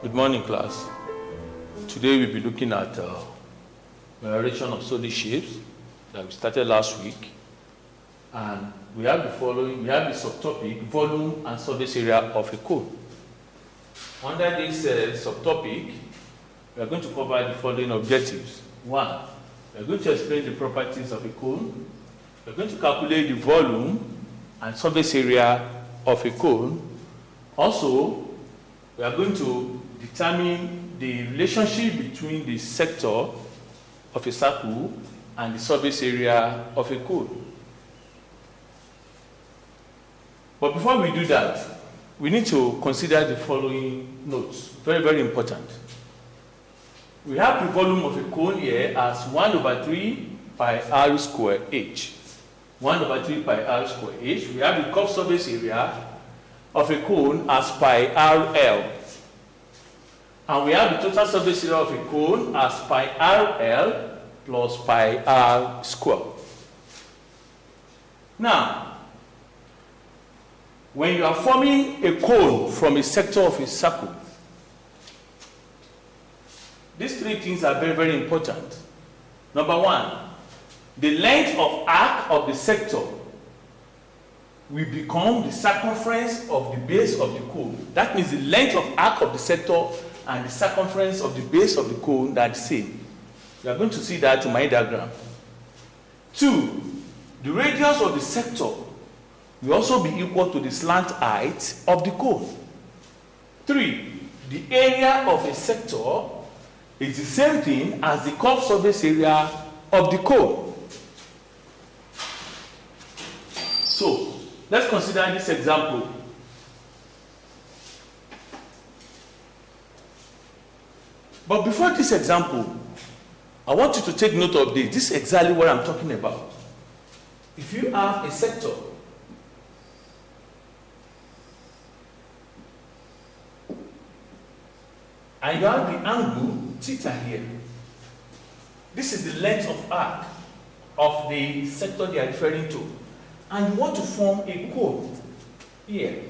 Good morning, class. Today we'll be looking at variation of solid shapes that we started last week. And we have the following, we have the subtopic, volume and surface area of a cone. Under this subtopic, we are going to cover the following objectives. 1, we are going to explain the properties of a cone. We are going to calculate the volume and surface area of a cone. Also, we are going to determine the relationship between the sector of a circle and the surface area of a cone. But before we do that, we need to consider the following notes. Very, very important. We have the volume of a cone here as 1/3 pi r square h. 1/3 pi r square h. We have the curved surface area of a cone as pi rl. And we have the total surface area of a cone as pi rl plus pi r squared. Now, when you are forming a cone from a sector of a circle, these three things are very, very important. Number 1, the length of arc of the sector will become the circumference of the base of the cone. That means the length of arc of the sector and the circumference of the base of the cone are the same. We are going to see that in my diagram. 2, the radius of the sector will also be equal to the slant height of the cone. 3, the area of a sector is the same thing as the curved surface area of the cone. So, let's consider this example. But before this example, I want you to take note of this. This is exactly what I'm talking about. If you have a sector and you have the angle theta here, this is the length of arc of the sector they are referring to, and you want to form a cone here.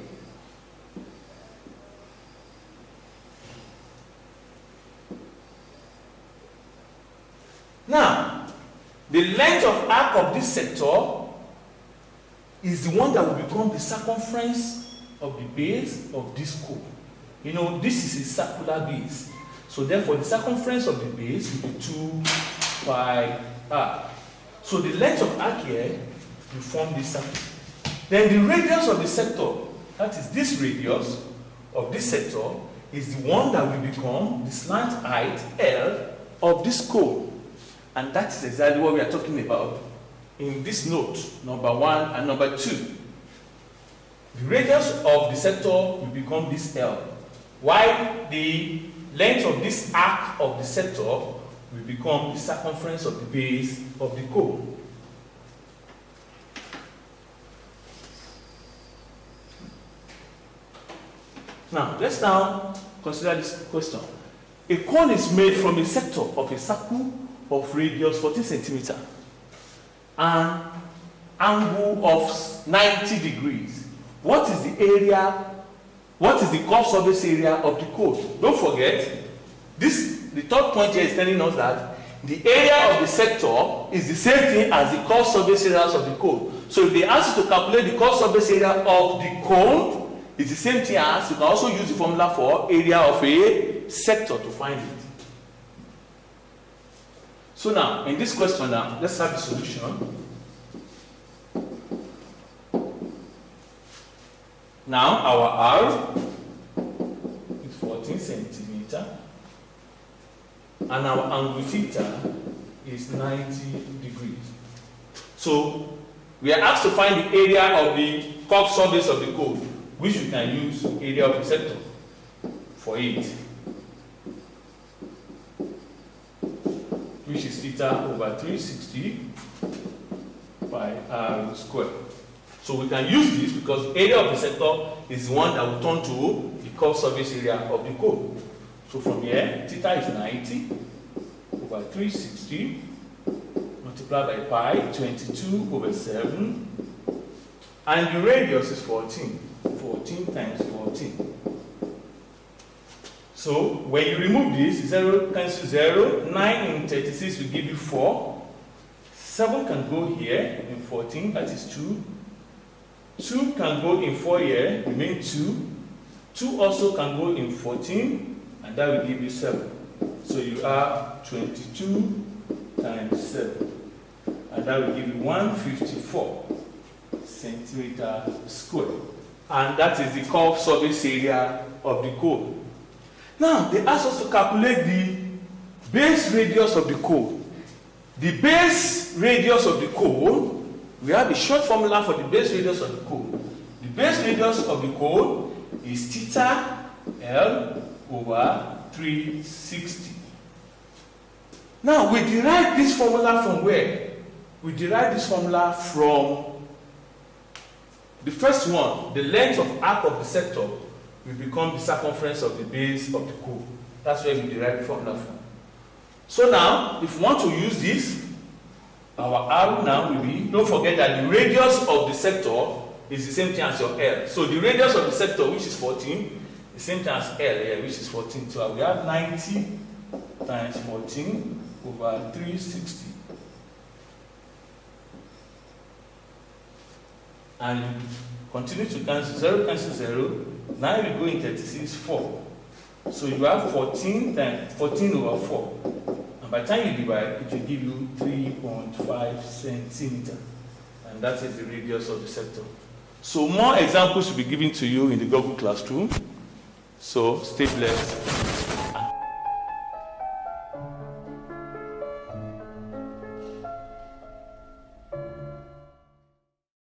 Now, the length of arc of this sector is the one that will become the circumference of the base of this cone. You know, this is a circular base. So therefore, the circumference of the base will be 2 pi r. So the length of arc here will form this circle. Then the radius of the sector, that is this radius of this sector, is the one that will become the slant height L of this cone. And that is exactly what we are talking about in this note, number 1 and number 2. The radius of the sector will become this L, while the length of this arc of the sector will become the circumference of the base of the cone. Now, let's now consider this question. A cone is made from a sector of a circle of radius 14 centimeter and angle of 90 degrees. What is the area? What is the curved surface area of the cone? Don't forget, the third point here is telling us that the area of the sector is the same thing as the curved surface areas of the cone. So if they ask you to calculate the curved surface area of the cone, it's the same thing as you can also use the formula for area of a sector to find it. So now, in this question now, let's have the solution. Now, our R is 14 centimeter, and our angle theta is 90 degrees. So, we are asked to find the area of the curved surface of the cone, which we can use area of the sector for it, which is theta over 360 pi r squared. So we can use this because area of the sector is the one that will turn to the curved surface area of the cone. So from here, theta is 90 over 360 multiplied by pi, 22 over 7, and the radius is 14. 14 times 14. So when you remove this, 0 cancel 0, 9 in 36 will give you 4. 7 can go here in 14, that is 2. 2 can go in 4 here, remain 2. 2 also can go in 14, and that will give you 7. So you have 22 times 7, and that will give you 154 centimeter square. And that is the curved surface area of the cone. Now, they ask us to calculate the base radius of the cone. The base radius of the cone, we have a short formula for the base radius of the cone. The base radius of the cone is theta L over 360. Now, we derive this formula from where? We derive this formula from the first one. The length of arc of the sector will become the circumference of the base of the cone. That's where we derive the formula from. So now, if we want to use this, our R now will be, don't forget that the radius of the sector is the same thing as your L. So the radius of the sector, which is 14, the same thing as L here, which is 14. So we have 90 times 14 over 360. And you continue to cancel 0, cancel 0. Now you go in 36, 4. So you have 14 times 14 over 4. And by the time you divide, it will give you 3.5 centimeters. And that is the radius of the sector. So more examples will be given to you in the Google Classroom. So stay blessed.